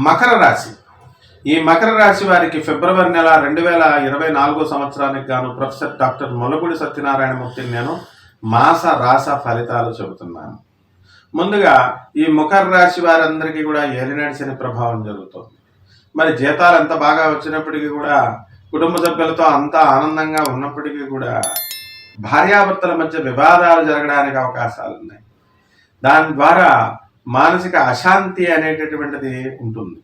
మకర రాశి. ఈ మకర రాశి వారికి ఫిబ్రవరి నెల 2024 సంవత్సరానికి గాను ప్రొఫెసర్ డాక్టర్ మొలపూడి సత్యనారాయణమూర్తిని నేను మాస రాస ఫలితాలు చెబుతున్నాను. ముందుగా ఈ మకర రాశి వారందరికీ కూడా ఏలినాటి శని ప్రభావం జరుగుతుంది. మరి జీతాలు ఎంత బాగా వచ్చినప్పటికీ కూడా, కుటుంబ సభ్యులతో అంతా ఆనందంగా ఉన్నప్పటికీ కూడా భార్యాభర్తల మధ్య వివాదాలు జరగడానికి అవకాశాలు ఉన్నాయి. దాని ద్వారా మానసిక అశాంతి అనేటటువంటిది ఉంటుంది.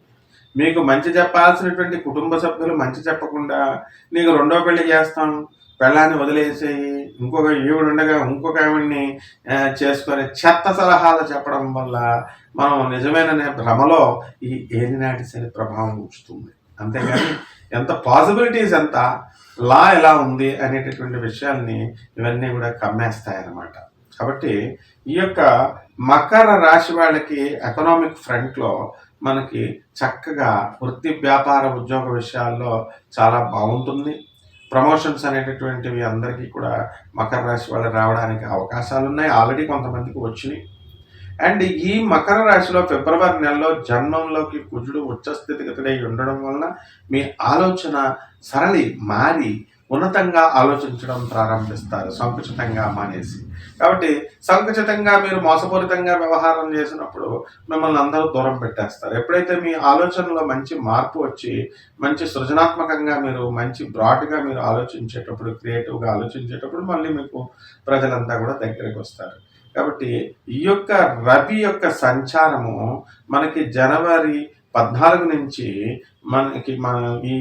మీకు మంచి చెప్పాల్సినటువంటి కుటుంబ సభ్యులు మంచి చెప్పకుండా, నీకు రెండో పెళ్లి చేస్తాం, పెళ్ళాన్ని వదిలేసేయి, ఇంకొక ఈవిడుండగా ఇంకొక ఆవిడ్ని చేసుకొని చెత్త సలహాలు చెప్పడం వల్ల మనం నిజమైన భ్రమలో ఈ ఏలినాటి శని ప్రభావం ఉంచుతుంది. అంతేగాని ఎంత పాసిబిలిటీస్ ఎంత, లా ఎలా ఉంది అనేటటువంటి విషయాల్ని ఇవన్నీ కూడా కమ్మేస్తాయన్నమాట. కాబట్టి ఈ యొక్క మకర రాశి వాళ్ళకి ఎకనామిక్ ఫ్రంట్లో మనకి చక్కగా వృత్తి వ్యాపార ఉద్యోగ విషయాల్లో చాలా బాగుంటుంది. ప్రమోషన్స్ అనేటటువంటివి అందరికీ కూడా మకర రాశి వాళ్ళు రావడానికి అవకాశాలు ఉన్నాయి. ఆల్రెడీ కొంతమందికి వచ్చినాయి. అండ్ ఈ మకర రాశిలో ఫిబ్రవరి నెలలో జన్మంలోకి కుజుడు ఉచ్చస్థితిగతుడై ఉండడం వలన మీ ఆలోచన సరళి మారి ఉన్నతంగా ఆలోచించడం ప్రారంభిస్తారు, సంకుచితంగా మానేసి. కాబట్టి సంకుచితంగా మీరు మోసపూరితంగా వ్యవహారం చేసినప్పుడు మిమ్మల్ని అందరూ దూరం పెట్టేస్తారు. ఎప్పుడైతే మీ ఆలోచనలో మంచి మార్పు వచ్చి మంచి సృజనాత్మకంగా మీరు మంచి బ్రాడ్గా మీరు ఆలోచించేటప్పుడు, క్రియేటివ్గా ఆలోచించేటప్పుడు మళ్ళీ మీకు ప్రజలంతా కూడా దగ్గరికి వస్తారు. కాబట్టి ఈ యొక్క రవి యొక్క సంచారము మనకి జనవరి 14 నుంచి మనకి ఈ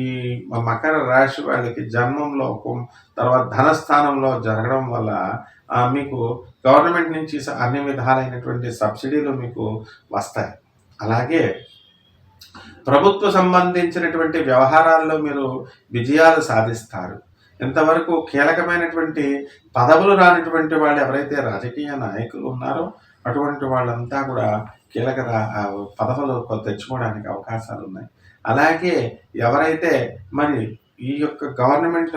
మకర రాశి వాళ్ళకి జన్మంలో తర్వాత ధనస్థానంలో జరగడం వల్ల మీకు గవర్నమెంట్ నుంచి అన్ని విధాలైనటువంటి సబ్సిడీలు మీకు వస్తాయి. అలాగే ప్రభుత్వ సంబంధించినటువంటి వ్యవహారాల్లో మీరు విజయాలు సాధిస్తారు. ఇంతవరకు కీలకమైనటువంటి పదవులు రానటువంటి వాళ్ళు ఎవరైతే రాజకీయ నాయకులు ఉన్నారో అటువంటి వాళ్ళంతా కూడా కీలక పదవులు తెచ్చుకోవడానికి అవకాశాలు ఉన్నాయి. అలాగే ఎవరైతే మరి ఈ యొక్క గవర్నమెంట్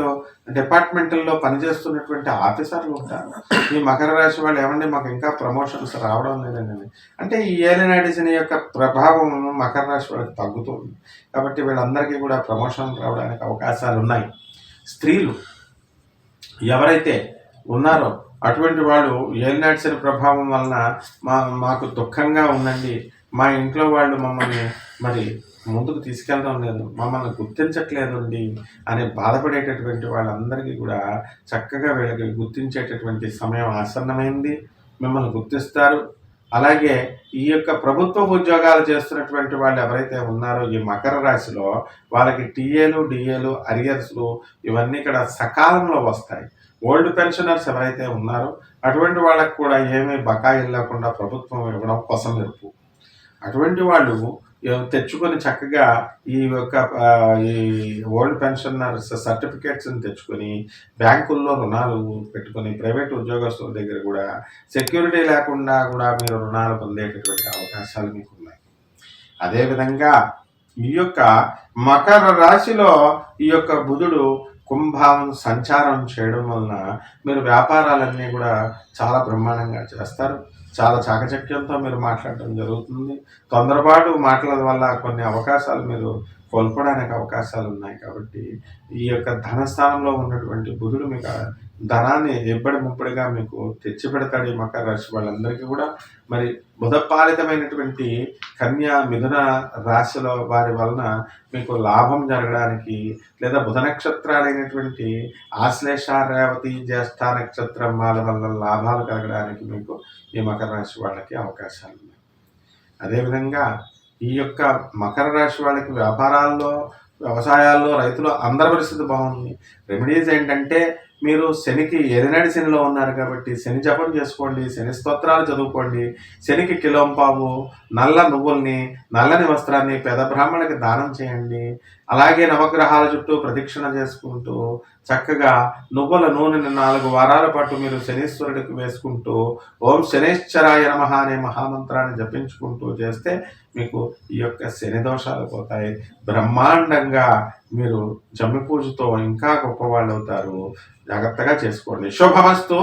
డిపార్ట్మెంట్లో పనిచేస్తున్నటువంటి ఆఫీసర్లు ఉంటారు, ఈ మకర రాశి వాళ్ళు ఏమంటే మాకు ఇంకా ప్రమోషన్స్ రావడం లేదండి అంటే ఈ ఏలినాటి శని యొక్క ప్రభావం మకర రాశి వాళ్ళకి తగ్గుతుంది. కాబట్టి వీళ్ళందరికీ కూడా ప్రమోషన్ రావడానికి అవకాశాలు ఉన్నాయి. స్త్రీలు ఎవరైతే ఉన్నారో అటువంటి వాళ్ళు ఏలినాటి శని ప్రభావం వలన మాకు దుఃఖంగా ఉందండి, మా ఇంట్లో వాళ్ళు మమ్మల్ని మరి ముందుకు తీసుకెళ్ళడం లేదు, మమ్మల్ని గుర్తించట్లేదండి అని బాధపడేటటువంటి వాళ్ళందరికీ కూడా చక్కగా వీళ్ళకి గుర్తించేటటువంటి సమయం ఆసన్నమైంది. మిమ్మల్ని గుర్తిస్తారు. అలాగే ఈ యొక్క ప్రభుత్వ ఉద్యోగాలు చేస్తున్నటువంటి వాళ్ళు ఎవరైతే ఉన్నారో ఈ మకర రాశిలో వాళ్ళకి టీఏలు, డిఏలు, అరియర్స్లు ఇవన్నీ ఇక్కడ సకాలంలో వస్తాయి. ఓల్డ్ పెన్షనర్స్ ఎవరైతే ఉన్నారో అటువంటి వాళ్ళకు కూడా ఏమీ బకాయిలు లేకుండా ప్రభుత్వం ఇవ్వడం కోసం మెరుపు. అటువంటి వాళ్ళు తెచ్చుకొని చక్కగా ఈ యొక్క ఈ ఓల్డ్ పెన్షనర్స్ సర్టిఫికేట్స్ని తెచ్చుకొని బ్యాంకుల్లో రుణాలు పెట్టుకొని ప్రైవేట్ ఉద్యోగస్తుల దగ్గర కూడా సెక్యూరిటీ లేకుండా కూడా మీరు రుణాలు పొందేటటువంటి అవకాశాలు మీకు ఉన్నాయి. అదేవిధంగా ఈ యొక్క మకర రాశిలో ఈ యొక్క బుధుడు కుంభం సంచారం చేయడం వలన మీరు వ్యాపారాలన్నీ కూడా చాలా బ్రహ్మాండంగా చేస్తారు. చాలా చాకచక్యంతో మీరు మాట్లాడటం జరుగుతుంది. తొందరపాటు మాటల వల్ల కొన్ని అవకాశాలు మీరు కోల్పోవడానికి అవకాశాలు ఉన్నాయి. కాబట్టి ఈ యొక్క ధనస్థానంలో ఉన్నటువంటి బుధుడు మీకు ధనాన్ని ఎబ్బడి ముప్పడిగా మీకు తెచ్చిపెడతాడు. ఈ మకర రాశి వాళ్ళందరికీ కూడా మరి బుధపాలితమైనటువంటి కన్యా మిథున రాశిలో వారి వలన మీకు లాభం జరగడానికి, లేదా బుధ నక్షత్రాలైనటువంటి ఆశ్లేష, రేవతి, జ్యేష్ఠ నక్షత్రం వాళ్ళ వల్ల లాభాలు కలగడానికి మీకు ఈ మకర రాశి వాళ్ళకి అవకాశాలు ఉన్నాయి. అదేవిధంగా ఈ యొక్క మకర రాశి వాళ్ళకి వ్యాపారాల్లో, వ్యవసాయాల్లో, రైతులు అందరి పరిస్థితి బాగుంది. రెమెడీస్ ఏంటంటే మీరు శనికి ఏలినాటి శనిలో ఉన్నారు కాబట్టి శని జపం చేసుకోండి, శని స్తోత్రాలు చదువుకోండి, శనికి కిలోంపావు నల్ల నువ్వుల్ని, నల్లని వస్త్రాన్ని పేద బ్రాహ్మణులకి దానం చేయండి. అలాగే నవగ్రహాల చుట్టూ ప్రదక్షిణ చేసుకుంటూ చక్కగా నువ్వుల నూనెని 4 వారాల పాటు మీరు శనీశ్వరుడికి వేసుకుంటూ ఓం శనేశ్వరాయ నమః అనే మహామంత్రాన్ని జపించుకుంటూ చేస్తే మీకు ఈ యొక్క శని దోషాలు పోతాయి. బ్రహ్మాండంగా మీరు జమ్మి పూజతో ఇంకా గొప్పవాళ్ళు అవుతారు. జాగ్రత్తగా చేసుకోండి. శుభమస్తు.